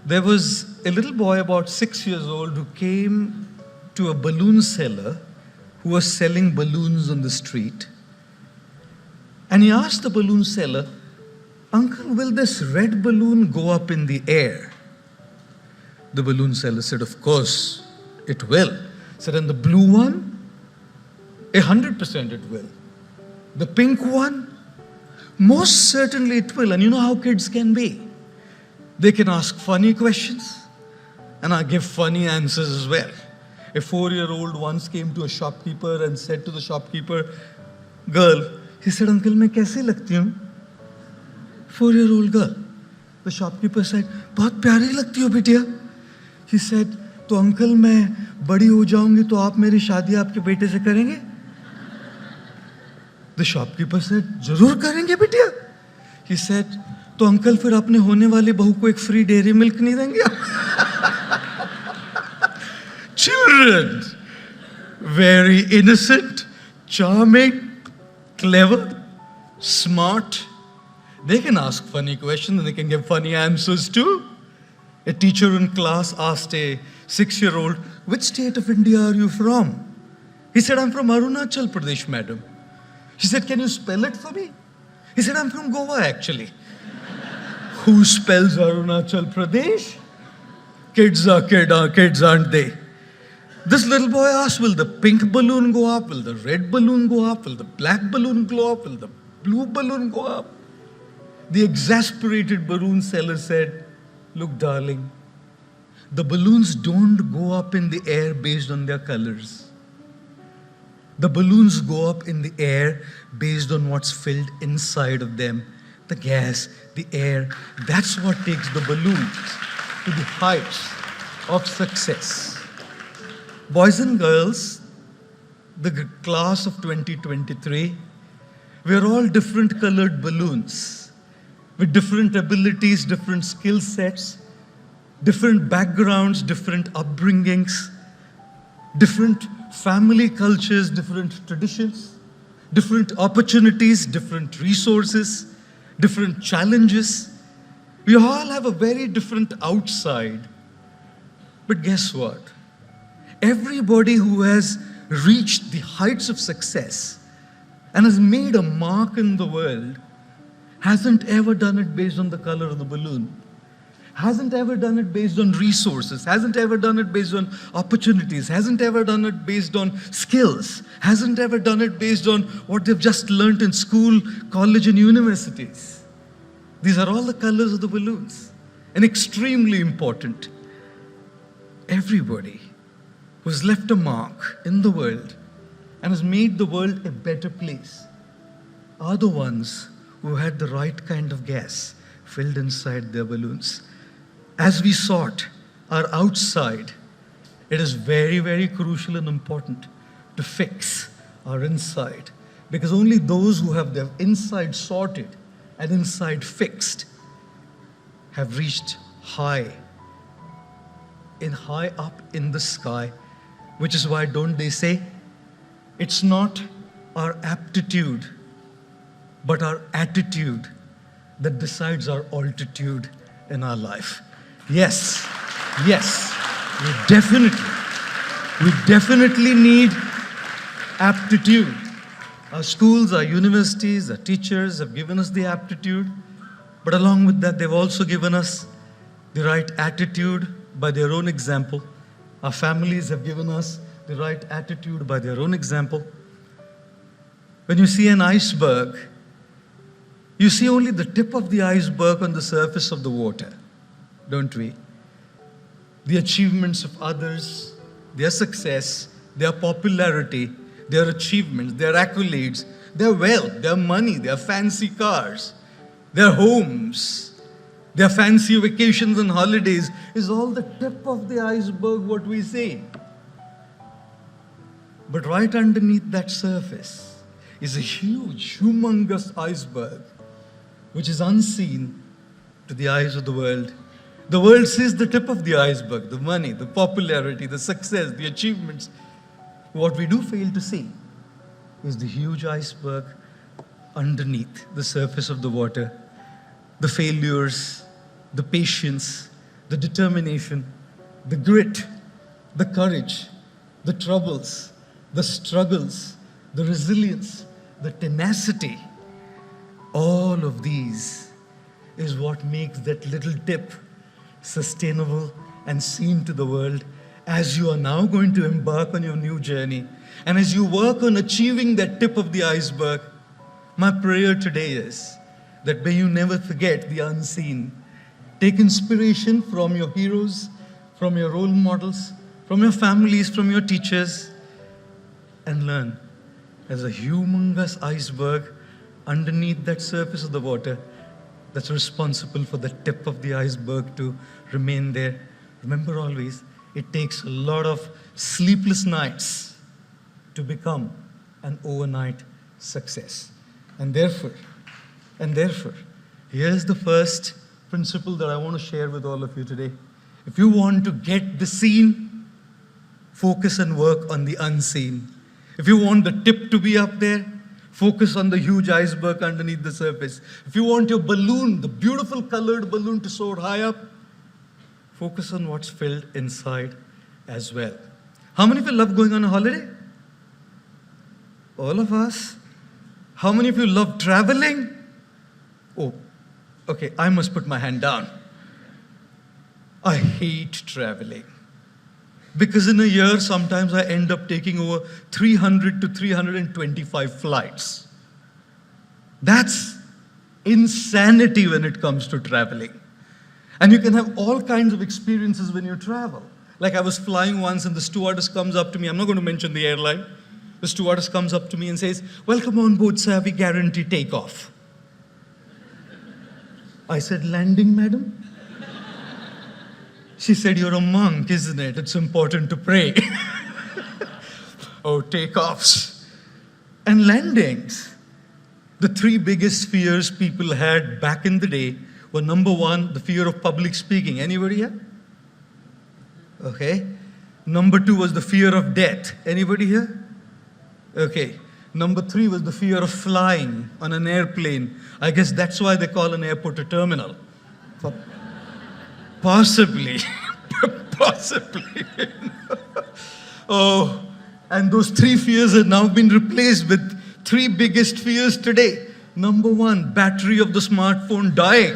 There was a little boy about 6 years old who came to a balloon seller who was selling balloons on the street. And he asked the balloon seller, "Uncle, will this red balloon go up in the air?" The balloon seller said, "Of course, it will." He said, "And the blue one?" 100% it will. The pink one? Most certainly it will. And you know how kids can be. They can ask funny questions, and I give funny answers as well. A 4-year-old once came to a shopkeeper and said to the shopkeeper, "Girl," he said, "Uncle, मैं कैसी लगती हूँ?" 4-year-old girl. The shopkeeper said, "बहुत प्यारी लगती हो बिटिया." He said, "तो अंकल मैं बड़ी हो जाऊंगी तो आप मेरी शादी आपके बेटे से करेंगे?" The shopkeeper said, "जरूर करेंगे बिटिया." He said, "तो अंकल फिर अपने होने वाली बहू को एक फ्री डेयरी मिल्क नहीं देंगे?" Children, very innocent, charming, clever, smart. They can ask funny questions and they can give funny answers too. A teacher in class asked a 6-year-old, "Which state of India are you from?" He said, "I'm from Arunachal Pradesh, madam." She said, "Can you spell it for me?" He said, "I'm from Goa, actually." Who spells Arunachal Pradesh? Kids are kids, aren't they? This little boy asked, "Will the pink balloon go up? Will the red balloon go up? Will the black balloon go up? Will the blue balloon go up?" The exasperated balloon seller said, "Look, darling, the balloons don't go up in the air based on their colors. The balloons go up in the air based on what's filled inside of them. The gas, the air, that's what takes the balloons to the heights of success." Boys and girls, the class of 2023, we are all different colored balloons with different abilities, different skill sets, different backgrounds, different upbringings, different family cultures, different traditions, different opportunities, different resources, different challenges. We all have a very different outside. But guess what? Everybody who has reached the heights of success and has made a mark in the world hasn't ever done it based on the color of the balloon, hasn't ever done it based on resources, hasn't ever done it based on opportunities, hasn't ever done it based on skills, hasn't ever done it based on what they've just learned in school, college, and universities. These are all the colors of the balloons, and extremely important. Everybody who's left a mark in the world and has made the world a better place are the ones who had the right kind of gas filled inside their balloons. As we sort our outside, it is very, very crucial and important to fix our inside, because only those who have their inside sorted and inside fixed have reached high up in the sky. Which is why, don't they say, it's not our aptitude, but our attitude that decides our altitude in our life. Yes, we definitely need aptitude. Our schools, our universities, our teachers have given us the aptitude, but along with that, they've also given us the right attitude by their own example. Our families have given us the right attitude by their own example. When you see an iceberg, you see only the tip of the iceberg on the surface of the water, don't we? The achievements of others, their success, their popularity, their achievements, their accolades, their wealth, their money, their fancy cars, their homes, their fancy vacations and holidays is all the tip of the iceberg, what we say. But right underneath that surface is a huge, humongous iceberg, which is unseen to the eyes of the world. The world sees the tip of the iceberg, the money, the popularity, the success, the achievements. What we do fail to see is the huge iceberg underneath the surface of the water, the failures, the patience, the determination, the grit, the courage, the troubles, the struggles, the resilience, the tenacity. All of these is what makes that little tip sustainable and seen to the world as you are now going to embark on your new journey. And as you work on achieving that tip of the iceberg, my prayer today is that may you never forget the unseen. Take inspiration from your heroes, from your role models, from your families, from your teachers, and learn. There's a humongous iceberg underneath that surface of the water that's responsible for the tip of the iceberg to remain there. Remember always, it takes a lot of sleepless nights to become an overnight success. And therefore, here's the first principle that I want to share with all of you today. If you want to get the seen, focus and work on the unseen. If you want the tip to be up there, focus on the huge iceberg underneath the surface. If you want your balloon, the beautiful colored balloon, to soar high up, focus on what's filled inside as well. How many of you love going on a holiday? All of us? How many of you love traveling? Oh, okay, I must put my hand down. I hate traveling. Because in a year, sometimes I end up taking over 300 to 325 flights. That's insanity when it comes to traveling. And you can have all kinds of experiences when you travel. Like I was flying once and the stewardess comes up to me. I'm not going to mention the airline. The stewardess comes up to me and says, "Welcome on board, sir. We guarantee takeoff." I said, "Landing, madam?" She said, "You're a monk, isn't it? It's important to pray." Oh, takeoffs and landings. The three biggest fears people had back in the day were, number one, the fear of public speaking. Anybody here? Okay. Number two was the fear of death. Anybody here? Okay. Number three was the fear of flying on an airplane. I guess that's why they call an airport a terminal. Possibly. Possibly. Oh, and those three fears have now been replaced with three biggest fears today. Number one, battery of the smartphone dying.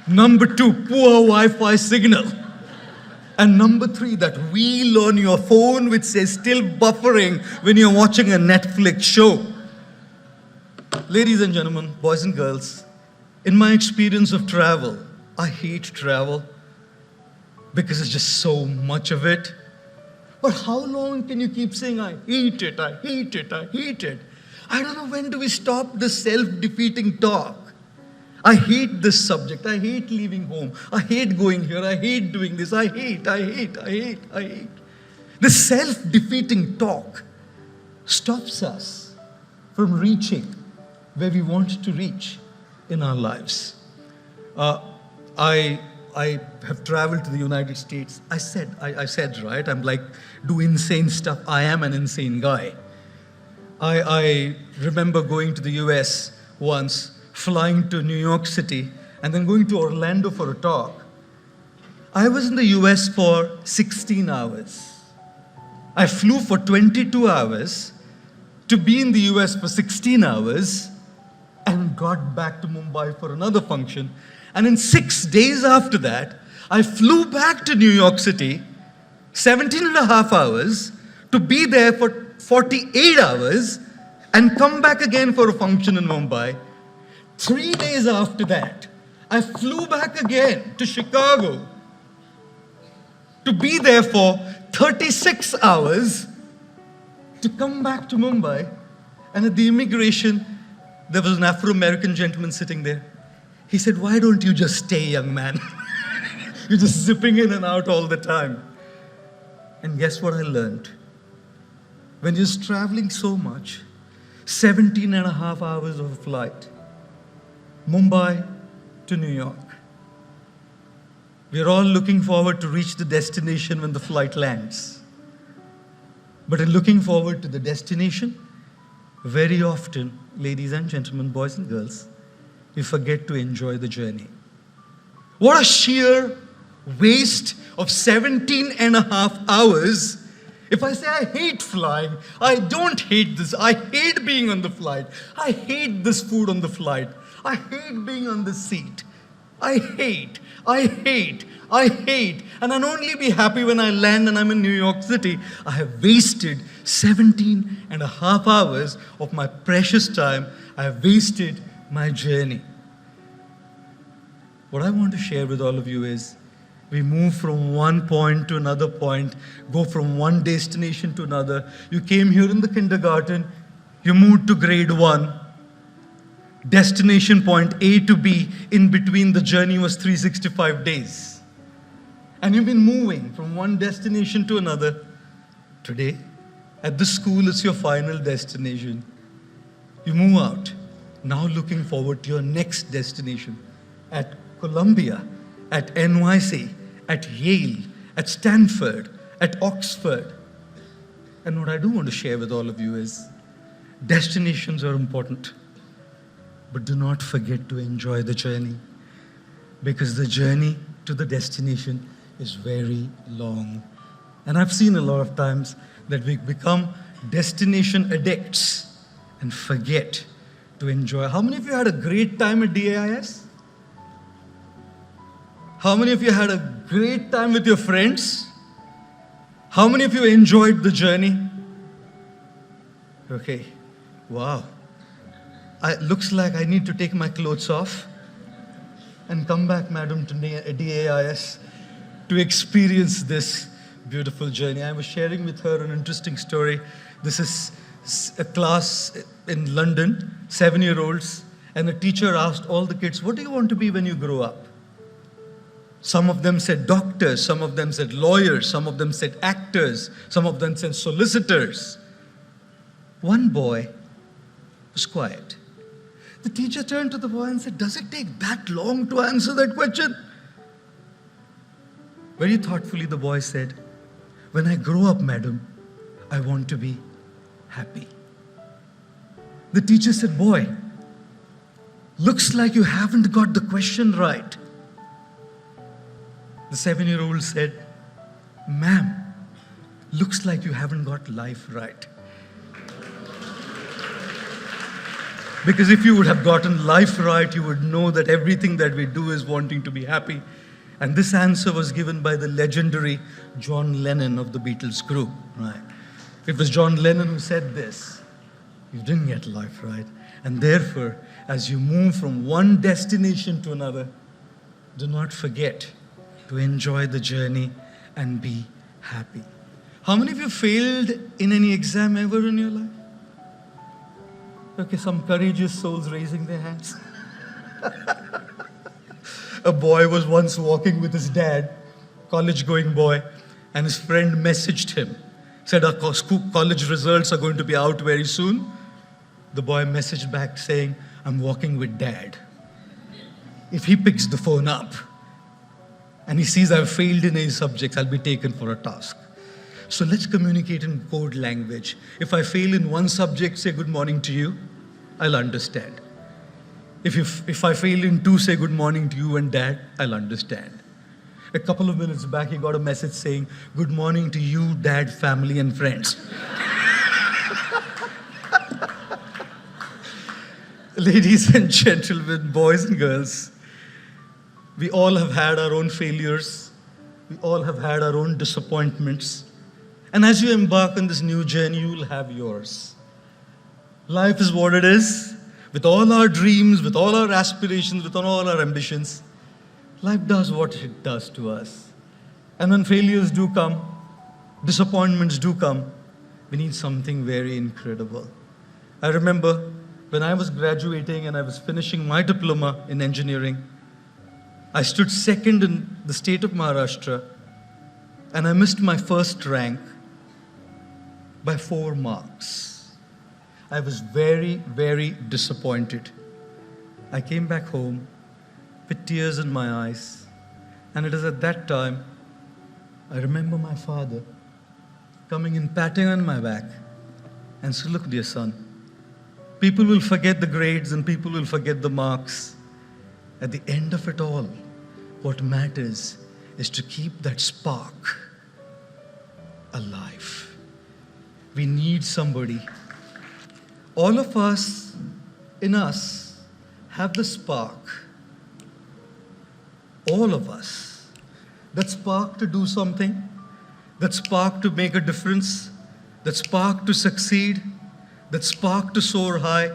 Number two, poor Wi-Fi signal. And number three, that wheel on your phone which says still buffering when you're watching a Netflix show. Ladies and gentlemen, boys and girls, in my experience of travel, I hate travel because it's just so much of it. But how long can you keep saying, "I hate it, I hate it, I hate it"? I don't know, when do we stop this self-defeating talk? I hate this subject. I hate leaving home. I hate going here. I hate doing this. I hate. This self-defeating talk stops us from reaching where we want to reach in our lives. I have traveled to the United States. I said, right? I'm like, do insane stuff. I am an insane guy. I remember going to the US once, flying to New York City, and then going to Orlando for a talk. I was in the US for 16 hours. I flew for 22 hours to be in the US for 16 hours and got back to Mumbai for another function. And in 6 days after that, I flew back to New York City, 17 and a half hours, to be there for 48 hours and come back again for a function in Mumbai. 3 days after that, I flew back again to Chicago to be there for 36 hours to come back to Mumbai. And at the immigration, there was an Afro-American gentleman sitting there. He said, "Why don't you just stay, young man? You're just zipping in and out all the time." And guess what I learned? When you're traveling so much, 17 and a half hours of flight, Mumbai to New York. We're all looking forward to reach the destination when the flight lands. But in looking forward to the destination, very often, ladies and gentlemen, boys and girls, we forget to enjoy the journey. What a sheer waste of 17 and a half hours. If I say I hate flying, I don't hate this. I hate being on the flight. I hate this food on the flight. I hate being on the seat. I hate. And I'll only be happy when I land and I'm in New York City. I have wasted 17 and a half hours of my precious time. I have wasted my journey. What I want to share with all of you is, we move from one point to another point, go from one destination to another. You came here in the kindergarten, you moved to grade 1. Destination point A to B, in between the journey was 365 days. And you've been moving from one destination to another. Today, at the school, it's your final destination. You move out, now looking forward to your next destination. At Columbia, at NYC, at Yale, at Stanford, at Oxford. And what I do want to share with all of you is, destinations are important, but do not forget to enjoy the journey, because the journey to the destination is very long. And I've seen a lot of times that we become destination addicts and forget to enjoy. How many of you had a great time at DAIS? How many of you had a great time with your friends? How many of you enjoyed the journey? Okay, wow. Looks like I need to take my clothes off and come back, madam, to DAIS to experience this beautiful journey. I was sharing with her an interesting story. This is a class in London, 7-year-olds, and a teacher asked all the kids, what do you want to be when you grow up? Some of them said doctors, some of them said lawyers, some of them said actors, some of them said solicitors. One boy was quiet. The teacher turned to the boy and said, does it take that long to answer that question? Very thoughtfully, the boy said, when I grow up, madam, I want to be happy. The teacher said, boy, looks like you haven't got the question right. The 7-year-old said, ma'am, looks like you haven't got life right. Because if you would have gotten life right, you would know that everything that we do is wanting to be happy. And this answer was given by the legendary John Lennon of the Beatles group. Right? It was John Lennon who said this. You didn't get life right. And therefore, as you move from one destination to another, do not forget to enjoy the journey and be happy. How many of you failed in any exam ever in your life? Okay, some courageous souls raising their hands. A boy was once walking with his dad, college-going boy, and his friend messaged him, said, our college results are going to be out very soon. The boy messaged back saying, I'm walking with dad. If he picks the phone up, and he sees I've failed in any subjects, I'll be taken for a task. So let's communicate in code language. If I fail in one subject, say good morning to you, I'll understand. If I fail in 2, say good morning to you and dad, I'll understand. A couple of minutes back, he got a message saying, good morning to you, dad, family, and friends. Ladies and gentlemen, boys and girls, we all have had our own failures. We all have had our own disappointments. And as you embark on this new journey, you will have yours. Life is what it is. With all our dreams, with all our aspirations, with all our ambitions, life does what it does to us. And when failures do come, disappointments do come, we need something very incredible. I remember when I was graduating and I was finishing my diploma in engineering, I stood second in the state of Maharashtra, and I missed my first rank by 4 marks. I was very, very disappointed. I came back home with tears in my eyes, and it is at that time I remember my father coming and patting on my back and said, look, dear son, people will forget the grades and people will forget the marks. At the end of it all, What matters is to keep that spark alive. We need somebody. All of us, in us, have the spark. All of us. That spark to do something, that spark to make a difference, that spark to succeed, that spark to soar high.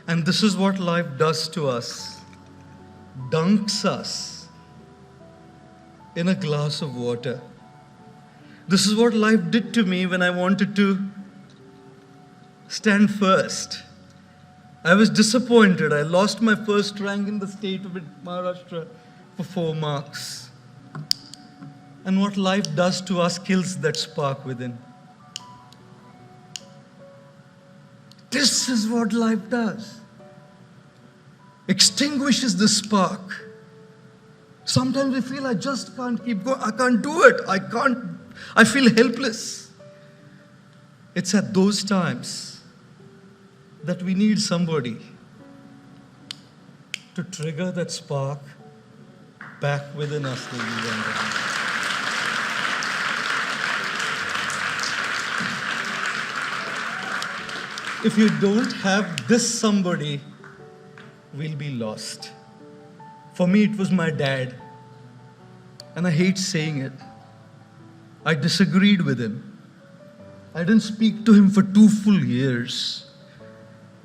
And this is what life does to us. Dunks us in a glass of water. This is what life did to me when I wanted to stand first. I was disappointed. I lost my first rank in the state of Maharashtra for 4 marks. And what life does to us kills that spark within. This is what life does. Extinguishes the spark. Sometimes we feel I just can't keep going. I can't do it. I feel helpless. It's at those times that we need somebody to trigger that spark back within us, ladies and gentlemen. If you don't have this somebody, we'll be lost. For me, it was my dad. And I hate saying it. I disagreed with him. I didn't speak to him for 2 full years.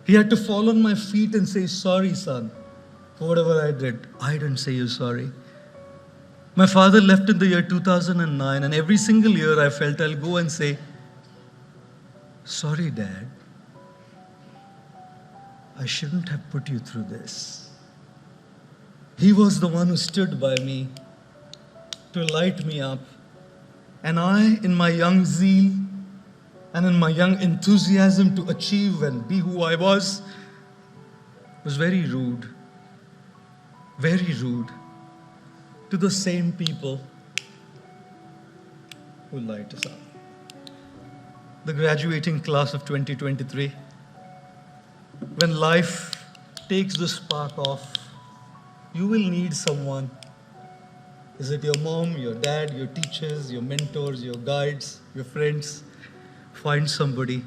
He had to fall on my feet and say, sorry, son, for whatever I did. I didn't say you're sorry. My father left in the year 2009, and every single year I felt I'll go and say, sorry, Dad. I shouldn't have put you through this. He was the one who stood by me to light me up. And I, in my young zeal and in my young enthusiasm to achieve and be who I was very rude to the same people who light us up. The graduating class of 2023, when life takes the spark off, you will need someone. Is it your mom, your dad, your teachers, your mentors, your guides, your friends? Find somebody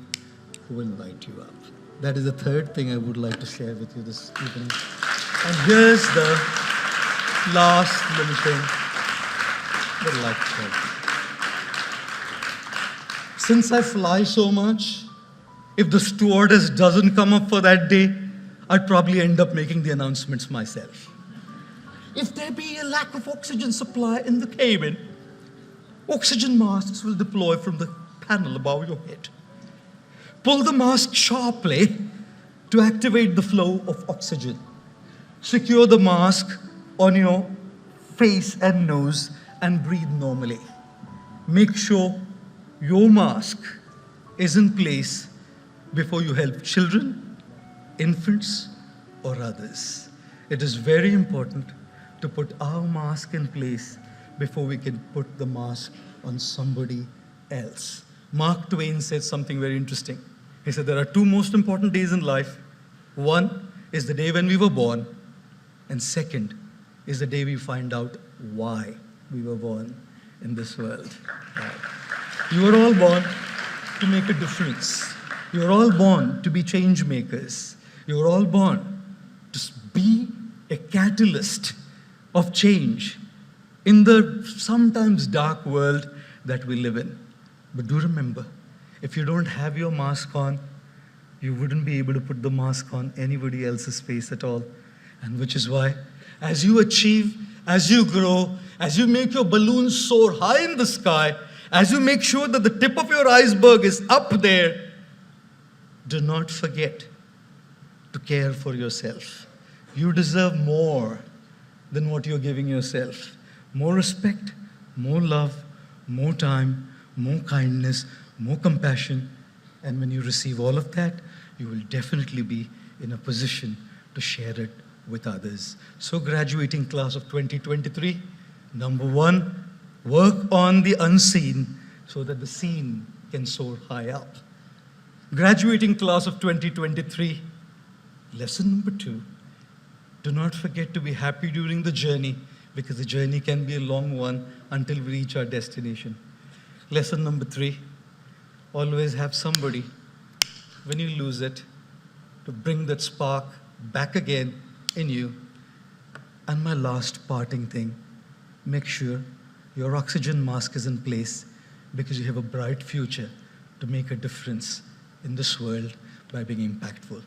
who will light you up. That is the third thing I would like to share with you this evening. And here's the last little thing that I'd like to share. Since I fly so much, if the stewardess doesn't come up for that day, I'd probably end up making the announcements myself. If there be a lack of oxygen supply in the cabin, oxygen masks will deploy from the panel above your head. Pull the mask sharply to activate the flow of oxygen. Secure the mask on your face and nose and breathe normally. Make sure your mask is in place before you help children, infants, or others. It is very important to put our mask in place before we can put the mask on somebody else. Mark Twain said something very interesting. He said there are 2 most important days in life. One is the day when we were born, and second is the day we find out why we were born in this world. You were all born to make a difference. You were all born to be change makers. You were all born to be a catalyst of change in the sometimes dark world that we live in. But do remember, if you don't have your mask on, you wouldn't be able to put the mask on anybody else's face at all. And which is why, as you achieve, as you grow, as you make your balloon soar high in the sky, as you make sure that the tip of your iceberg is up there, do not forget to care for yourself. You deserve more than what you're giving yourself. More respect, more love, more time, more kindness, more compassion. And when you receive all of that, you will definitely be in a position to share it with others. So graduating class of 2023, number 1, work on the unseen so that the seen can soar high up. Graduating class of 2023, lesson number 2, Do not forget to be happy during the journey, because the journey can be a long one until we reach our destination. Lesson number 3, always have somebody, when you lose it, to bring that spark back again in you. And my last parting thing, make sure your oxygen mask is in place, because you have a bright future to make a difference in this world by being impactful.